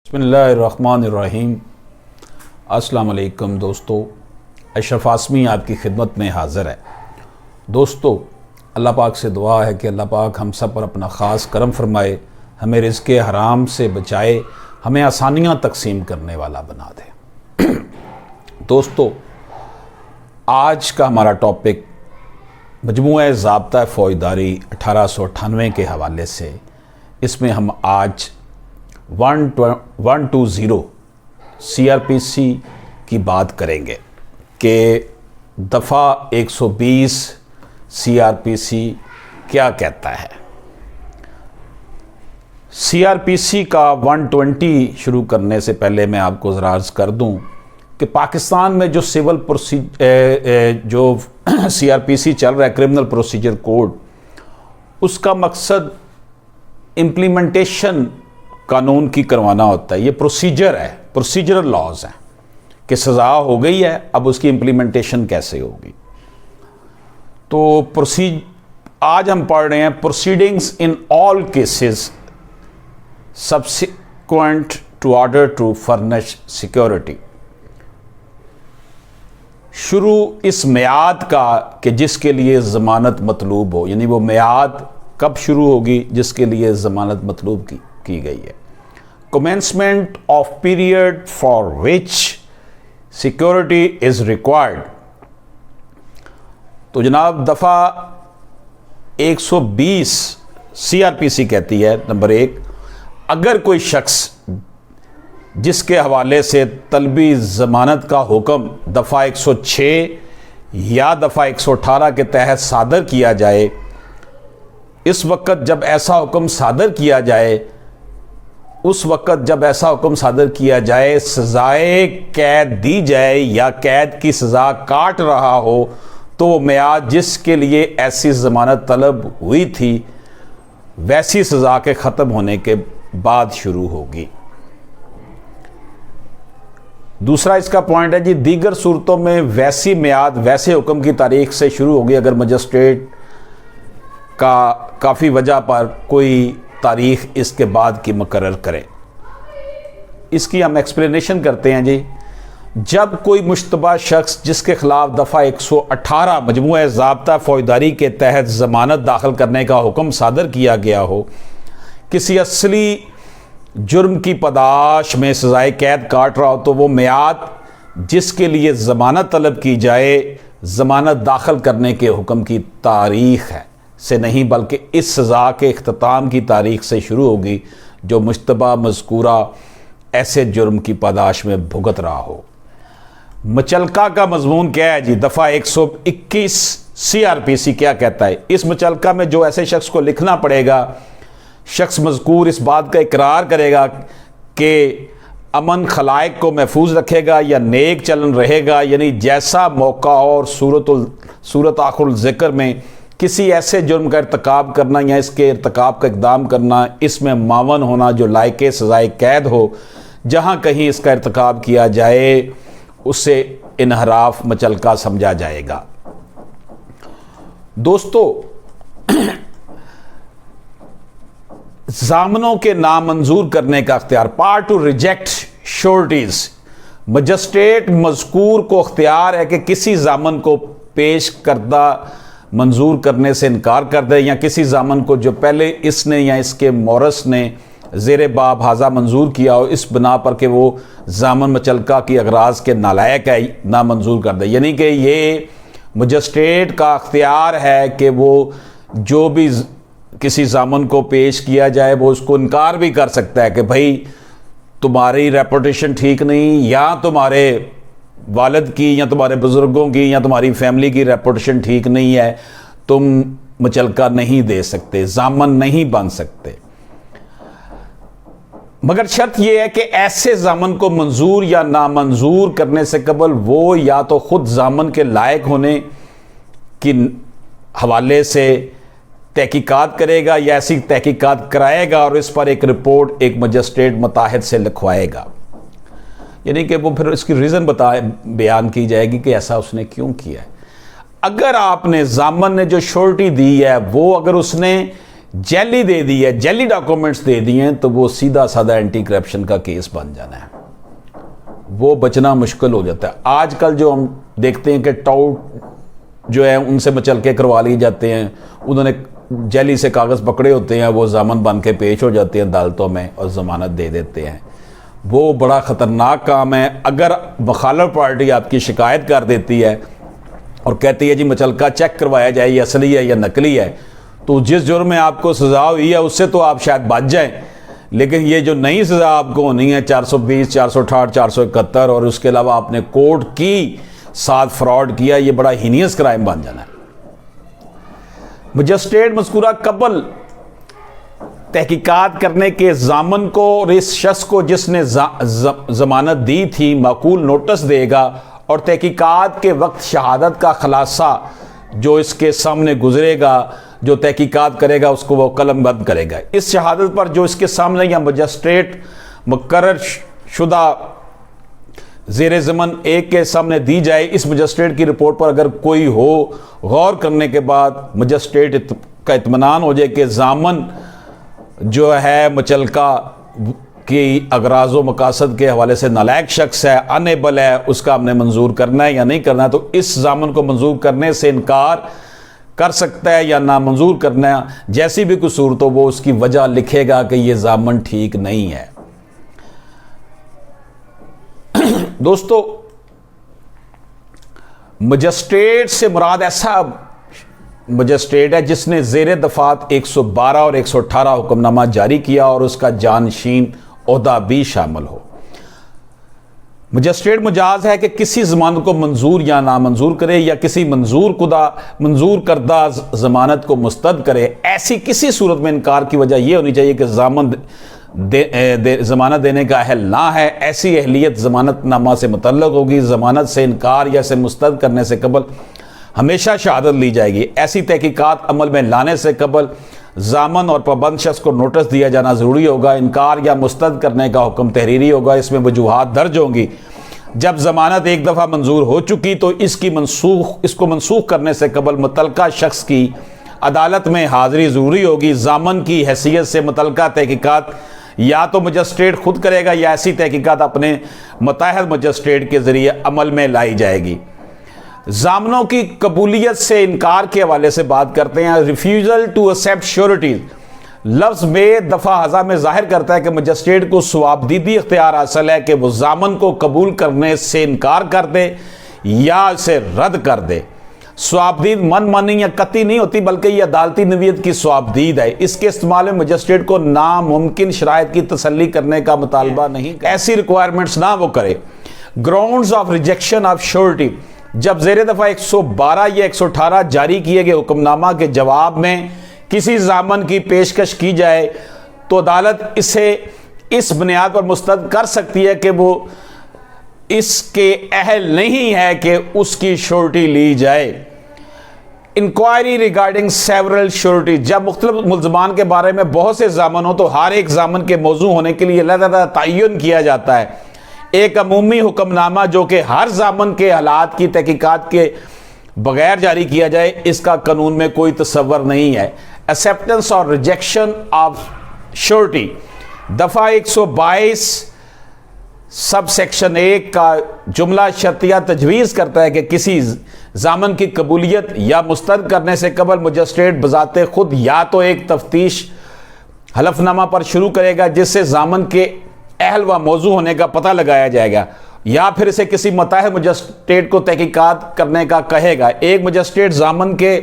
बिस्मिल्लाहिर्रहमानिर्रहीम। अस्सलाम वालेकुम दोस्तों, अशरफ आसमी आपकी खिदमत में हाज़िर है। दोस्तों, अल्लाह पाक से दुआ है कि अल्लाह पाक हम सब पर अपना ख़ास करम फरमाए, हमें रिज़्क़े हराम से बचाए, हमें आसानियाँ तकसीम करने वाला बना दे। दोस्तों, आज का हमारा टॉपिक मजमूआ ज़ाब्ता फ़ौजदारी 1898 के हवाले से, इसमें हम आज 120 CRPC की बात करेंगे कि दफ़ा 120 CRPC क्या कहता है। CRPC का 120 शुरू करने से पहले मैं आपको ज़रा अर्ज़ कर दूं कि पाकिस्तान में जो सिविल जो CRPC चल रहा है, क्रिमिनल प्रोसीजर कोड, उसका मकसद इम्प्लीमेंटेशन कानून की करवाना होता है। ये प्रोसीजर है, प्रोसीजरल लॉज हैं कि सज़ा हो गई है, अब उसकी इम्प्लीमेंटेशन कैसे होगी। तो आज हम पढ़ रहे हैं proceedings in all cases subsequent to order to furnish security. शुरू इस मियाद का कि जिसके लिए ज़मानत मतलूब हो, यानी वो मियाद कब शुरू होगी जिसके लिए ज़मानत मतलूब की गई है। Commencement of period for which security is required। तो जनाब दफ़ा 120 CRPC कहती है, नंबर 1, अगर कोई शख्स जिसके हवाले से तलबी ज़मानत का हुक्म दफ़ा 106 या दफ़ा 118 के तहत सादर किया जाए, इस वक़्त जब ऐसा हुक्म सादर किया जाए, उस वक़्त जब ऐसा हुक्म सादर किया जाए, सज़ाए कैद दी जाए या कैद की सज़ा काट रहा हो, तो वो मियाद जिसके लिए ऐसी ज़मानत तलब हुई थी वैसी सज़ा के ख़त्म होने के बाद शुरू होगी। दूसरा इसका पॉइंट है जी, दीगर सूरतों में वैसी मियाद वैसे हुक्म की तारीख से शुरू होगी अगर मजिस्ट्रेट का काफ़ी वजह पर कोई तारीख इसके बाद की मुकर्रर करें। इसकी हम एक्सप्लेनेशन करते हैं जी। जब कोई मुश्तबा शख्स जिसके खिलाफ दफ़ा 118 मजमूआ ज़ाब्ता फ़ौजदारी के तहत ज़मानत दाखिल करने का हुक्म सादर किया गया हो, किसी असली जुर्म की पदाश में सज़ाए कैद काट रहा हो, तो वो मियाद जिसके लिए ज़मानत तलब की जाए ज़मानत दाखिल करने के हुक्म की तारीख़ है से नहीं, बल्कि इस सज़ा के इख्तिताम की तारीख से शुरू होगी जो मुश्तबा मज़कूरा ऐसे जुर्म की पादाश में भुगत रहा हो। मचलका का मजमून क्या है जी? दफ़ा 121 CRPC क्या कहता है? इस मचलका में जो ऐसे शख्स को लिखना पड़ेगा, शख्स मज़कूर इस बात का इकरार करेगा कि अमन खलाइक को महफूज रखेगा या नेक चलन रहेगा, यानी जैसा मौका और सूरत आखिरुल ज़िक्र में किसी ऐसे जुर्म का इर्तिकाब करना या इसके इर्तिकाब का इक़दाम करना, इसमें मावन होना जो लायके सज़ाए कैद हो, जहाँ कहीं इसका इर्तिकाब किया जाए उसे इनहराफ मचलका समझा जाएगा। दोस्तों, ज़ामनों के नामंजूर करने का अख्तियार, power to reject sureties, magistrate मज़कूर को अख्तियार है कि किसी ज़ामन को पेश करदा मंजूर करने से इनकार कर दे, या किसी ज़ामन को जो पहले इसने या इसके मोरस ने ज़ेरे बाब हाजा मंजूर किया हो, इस बिना पर कि वो ज़ामन मचलका की अगराज के नालायक है, ना मंजूर कर दे। यानी कि ये मजिस्ट्रेट का अख्तियार है कि वो जो भी किसी ज़ामन को पेश किया जाए वो उसको इनकार भी कर सकता है कि भाई तुम्हारी रेपुटेशन ठीक नहीं, या तुम्हारे वालिद की या तुम्हारे बुज़ुर्गों की या तुम्हारी फैमिली की रेपुटेशन ठीक नहीं है, तुम मचलका नहीं दे सकते, ज़ामन नहीं बन सकते। मगर शर्त यह है कि ऐसे ज़ामन को मंजूर या नामंजूर करने से कबल वो या तो खुद ज़ामन के लायक होने की हवाले से तहकीकात करेगा या ऐसी तहकीकात कराएगा और इस पर एक रिपोर्ट एक मजिस्ट्रेट मुताहिद से लिखवाएगा। यानी कि वो फिर इसकी रीज़न बयान की जाएगी कि ऐसा उसने क्यों किया है। अगर आपने ज़ामन ने जो श्योरिटी दी है वो अगर उसने जैली दे दी है, जैली डॉक्यूमेंट्स दे दिए हैं, तो वो सीधा साधा एंटी करप्शन का केस बन जाना है, वो बचना मुश्किल हो जाता है। आजकल जो हम देखते हैं कि टाउट जो है उनसे मचलके करवा लिए जाते हैं, उन्होंने जैली से कागज़ पकड़े होते हैं, वो ज़ामन बन के पेश हो जाते हैं अदालतों में और ज़मानत दे देते हैं। वो बड़ा ख़तरनाक काम है। अगर मुखालिफ पार्टी आपकी शिकायत कर देती है और कहती है जी मचलका चेक करवाया जाए ये असली है या नकली है, तो जिस जुर्म में आपको सज़ा हुई है उससे तो आप शायद बच जाएं, लेकिन ये जो नई सज़ा आपको होनी है 420, 468, 471 और उसके अलावा आपने कोर्ट की साथ फ्रॉड किया, ये बड़ा हीनियस क्राइम बन जाना है। मजिस्ट्रेट मज़कूरा कबल तहकीकात करने के ज़ामन को और इस शख्स को जिसने ज़मानत दी थी माकूल नोटिस देगा और तहकीकात के वक्त शहादत का खुलासा जो इसके सामने गुजरेगा, जो तहकीकात करेगा उसको वो कलमबंद करेगा। इस शहादत पर जो इसके सामने या मजिस्ट्रेट मुकर्रर शुदा ज़ेर ज़मन एक के सामने दी जाए, इस मजिस्ट्रेट की रिपोर्ट पर अगर कोई हो, गौर करने के बाद मजिस्ट्रेट का इत्मीनान हो जाए कि ज़ामन जो है मुचलका की अगराज़ व मकासद के हवाले से नालायक शख्स है, अनेबल है, उसका हमने मंजूर करना है या नहीं करना है, तो इस ज़ामन को मंजूर करने से इनकार कर सकता है या ना मंजूर करना है। जैसी भी कोई सूरत हो वो उसकी वजह लिखेगा कि ये ज़ामन ठीक नहीं है। दोस्तों, मजिस्ट्रेट से मुराद ऐसा मजिस्ट्रेट है जिसने ज़ेर दफात 112 और 118 हुक्मनामा जारी किया और उसका जानशीन ओहदा भी शामिल हो। मजिस्ट्रेट मुजाज है कि किसी ज़मानत को मंजूर या नामंजूर करे या किसी मंजूर करदा ज़मानत को मुस्तरद करे। ऐसी किसी सूरत में इनकार की वजह यह होनी चाहिए कि ज़मानत देने का अहल ना है। ऐसी अहलियत ज़मानतनामा से मुतल्लक होगी। ज़मानत से इनकार या से मुस्तरद करने से कबल हमेशा शहादत ली जाएगी। ऐसी तहकीकात अमल में लाने से कबल ज़ामन और पाबंद शख्स को नोटिस दिया जाना ज़रूरी होगा। इनकार या मुस्तरद करने का हुक्म तहरीरी होगा। इसमें वजूहात दर्ज होंगी। जब ज़मानत एक दफ़ा मंजूर हो चुकी तो इसको मनसूख करने से कबल मुतलका शख्स की अदालत में हाज़िरी ज़रूरी होगी। ज़ामन की हैसियत से मुतलका तहकीकात या तो मजिस्ट्रेट खुद करेगा या ऐसी तहकीकात अपने मुताहिद मजिस्ट्रेट के ज़रिए अमल में लाई जाएगी। ज़ामनों की कबूलियत से इनकार के हवाले से बात करते हैं। रिफ्यूज़ल टू एक्सेप्ट श्योरिटीज़ लफ्ज़ बेदफ़ा हज़ा में ज़ाहिर करता है कि मजिस्ट्रेट को सवाबदीदी इख्तियार हासिल है कि वो ज़ामन को कबूल करने से इनकार कर दे या इसे रद्द कर दे। सवाबदीद मनमानी या कती नहीं होती बल्कि यह अदालती नवीयत की सवाबदीद है। इसके इस्तेमाल में मजिस्ट्रेट को नामुमकिन शराइत की तसल्ली करने का मुतालबा नहीं, ऐसी रिक्वायरमेंट्स ना वो करे। Grounds of rejection of surety जब ज़ेर दफ़ा 112 या 118 जारी किए गए हुक्मनामा के जवाब में किसी ज़ामन की पेशकश की जाए तो अदालत इसे इस बुनियाद पर मुस्तरद कर सकती है कि वो इसके अहल नहीं है कि उसकी श्योरिटी ली जाए। इंक्वायरी रिगार्डिंग सेवरल श्योरिटी जब मुख्तलिफ मुल्ज़मान के बारे में बहुत से ज़ामन हो तो हर एक ज़ामन के मौजू होने के लिए अलग-अलग तयन किया जाता है। एक अमूमी हुक्मनामा जो कि हर ज़ामन के हालात की तहकीकात के बगैर जारी किया जाए, इसका कानून में कोई तसव्वुर नहीं है। एक्सेप्टेंस और रिजेक्शन ऑफ श्योरिटी दफ़ा 122 सब सेक्शन 1 का जुमला शर्तिया तजवीज़ करता है कि किसी ज़ामन की कबूलियत या मुस्तरद करने से कबल मजिस्ट्रेट बज़ाते खुद या तो एक तफ्तीश हलफनामा पर शुरू करेगा जिससे ज़ामन के अहल व मौजू होने का पता लगाया जाएगा, या फिर इसे किसी मुताहिद मजिस्ट्रेट को तहकीकात करने का कहेगा। एक मजिस्ट्रेट ज़ामन के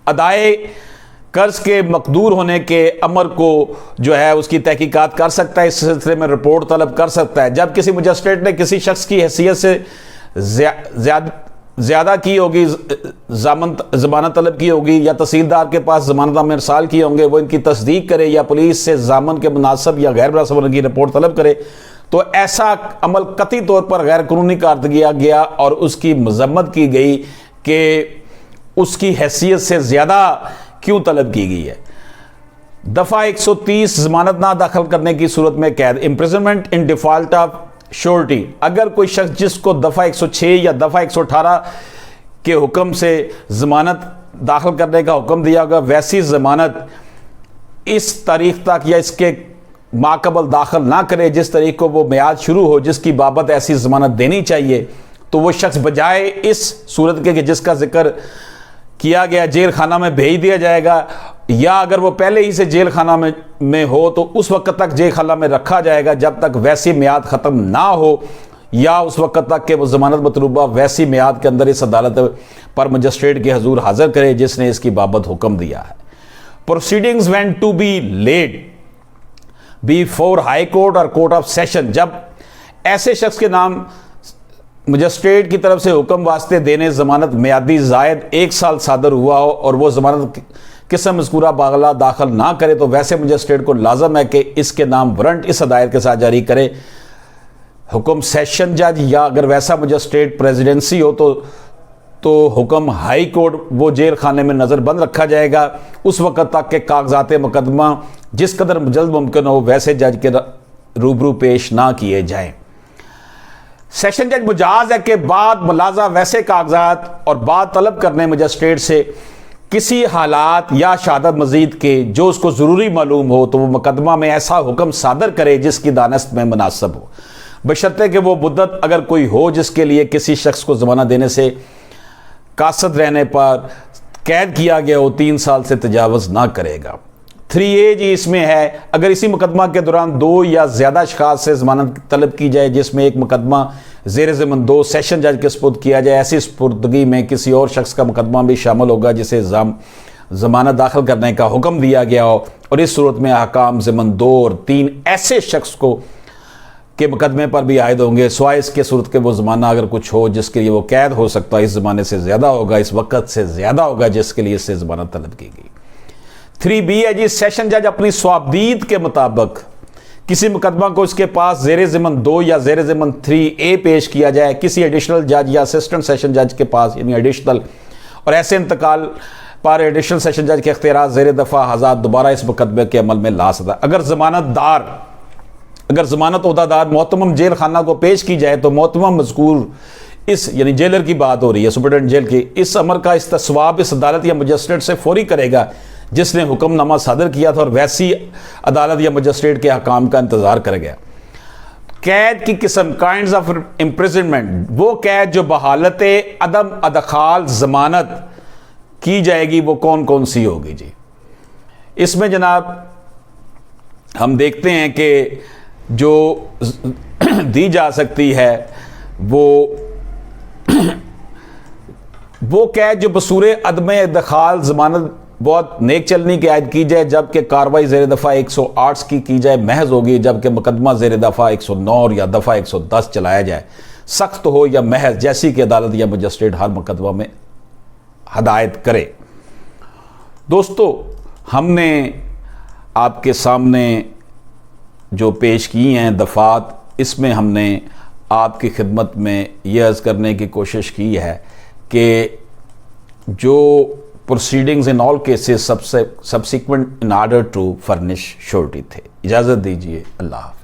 अदाए कर्ज के मकदूर होने के अमर को जो है उसकी तहकीकात कर सकता है, इस सिलसिले में रिपोर्ट तलब कर सकता है। जब किसी मजिस्ट्रेट ने किसी शख्स की हैसियत से ज़्यादा की होगी, ज़मानत तलब की होगी या तहसीलदार के पास ज़मानतनामे इरसाल किए होंगे, वो इनकी तस्दीक करे या पुलिस से ज़ामन के मुनासिब या गैर मुनासिब होने की रिपोर्ट तलब करे तो ऐसा अमल कतई तौर पर गैर कानूनी करार दिया गया और उसकी मजम्मत की गई कि उसकी हैसियत से ज़्यादा क्यों तलब की गई है। दफ़ा 130 ज़मानत ना दाखिल करने की सूरत में कैद, imprisonment in default of surety. अगर कोई शख्स जिसको दफ़ा 106 या दफ़ा 118 के हुक्म से ज़मानत दाखिल करने का हुक्म दिया होगा वैसी ज़मानत इस तारीख तक या इसके माकबल दाखिल ना करे जिस तारीख को वो मियाद शुरू हो, जिसकी बाबत ऐसी ज़मानत देनी चाहिए, तो वो शख्स बजाय इस सूरत के कि जिसका जिक्र किया गया जेल खाना में भेज दिया जाएगा, या अगर वो पहले ही से जेल खाना में हो तो उस वक्त तक जेल खाना में रखा जाएगा जब तक वैसी मियाद ख़त्म ना हो, या उस वक्त तक कि वो ज़मानत मतलूबा वैसी मियाद के अंदर इस अदालत पर मजिस्ट्रेट के हजूर हाजिर करे जिसने इसकी बाबत हुक्म दिया है। Proceedings went to be led before high court और कोर्ट ऑफ सेशन, जब ऐसे शख्स के नाम मजिस्ट्रेट की तरफ से हुक्म वास्ते देने ज़मानत मियादी ज़ायद 1 साल सादर हुआ हो और वो ज़मानत किस्म मज़कूरा बागला दाखिल ना करे, तो वैसे मजिस्ट्रेट को लाजम है कि इसके नाम वारंट इस हदायत के साथ जारी करे। हुक्म सेशन जज या अगर वैसा मजिस्ट्रेट प्रेसिडेंसी हो तो हुक्म हाई कोर्ट, वो जेल खाने में नज़र बंद रखा जाएगा उस वक्त तक के कागजात मुकदमा जिस कदर जल्द मुमकिन हो वैसे जज के रूबरू पेश ना किए जाएं। सेशन जज मुजाज है कि बाद मुलाजा वैसे कागजात और बाद तलब करने मजिस्ट्रेट से किसी हालात या शहादत मजीद के जो उसको ज़रूरी मालूम हो तो वो मुकदमा में ऐसा हुक्म सादर करे जिसकी दानस्त में मुनासिब हो, बशर्ते कि वो मुद्दत अगर कोई हो जिसके लिए किसी शख्स को ज़मानत देने से कासद रहने पर कैद किया गया हो 3 साल से तजावज़ ना करेगा। 3A जी इसमें है, अगर इसी मुकदमा के दौरान 2 या ज़्यादा अशखास से ज़मानत तलब की जाए जिसमें एक मुकदमा ज़ेर ज़मन 2 सेशन जज के सुपुर्द किया जाए, ऐसी सुपुर्दगी में किसी और शख्स का मुकदमा भी शामिल होगा जिसे ज़मानत दाखिल करने का हुक्म दिया गया हो, और इस सूरत में अहकाम ज़मन 2 और 3 ऐसे शख्स को के मुकदमे पर भी आयद होंगे, सिवाय इसके सूरत के वो ज़माना अगर कुछ हो जिसके लिए वो कैद हो सकता है इस ज़माने से ज़्यादा होगा, इस वक्त से ज़्यादा होगा जिसके लिए इससे ज़मानत तलब की गई। 3B है जी, सेशन जज अपनी स्वाबदीद के मुताबिक किसी मुकदमा को इसके पास ज़ेर ज़मन 2 या ज़ेर ज़मन 3A पेश किया जाए किसी एडिशनल जज या असिस्टेंट सेशन जज के पास, यानी एडिशनल, और ऐसे इंतकाल पर एडिशनल सेशन जज के इख्तियार ज़ेर दफ़ा हज़ार दोबारा इस मुकदमे के अमल में ला सकता है। अगर ज़मानत उहदादार मोहतमम जेल खाना को पेश की जाए तो मोहतमम मज़कूर इस, यानी जेलर की बात हो रही है, सुपरिटेंडेंट जेल की, इस अमर का इस्तिस्वाब इस अदालत या मजिस्ट्रेट से फौरी करेगा जिसने हुक्मनामा सादर किया था और वैसी अदालत या मजिस्ट्रेट के अहकाम का इंतज़ार करेगा। कैद की किस्म, काइंड्स ऑफ इम्प्रिजनमेंट, वो कैद जो बहालत अदम अदखाल ज़मानत की जाएगी वो कौन कौन सी होगी जी। इसमें जनाब हम देखते हैं कि जो दी जा सकती है वो कैद जो बसूरे अदम दखाल ज़मानत बहुत नेक चलनी की आयद की जाए, जबकि कार्रवाई ज़ेर दफ़ा 108 की जाए महज होगी, जबकि मुकदमा ज़ेर दफ़ा 109 या दफ़ा 110 चलाया जाए, सख्त हो या महज, जैसी कि अदालत या मजिस्ट्रेट हर मुकदमा में हदायत करे। दोस्तों, हमने आपके सामने जो पेश की हैं दफ़ात, इसमें हमने आपकी खिदमत में यह अर्ज़ करने की कोशिश की है कि जो proceedings in all cases subsequent in order to furnish surety थे। इजाज़त दीजिए, अल्लाह हाफ़िज़।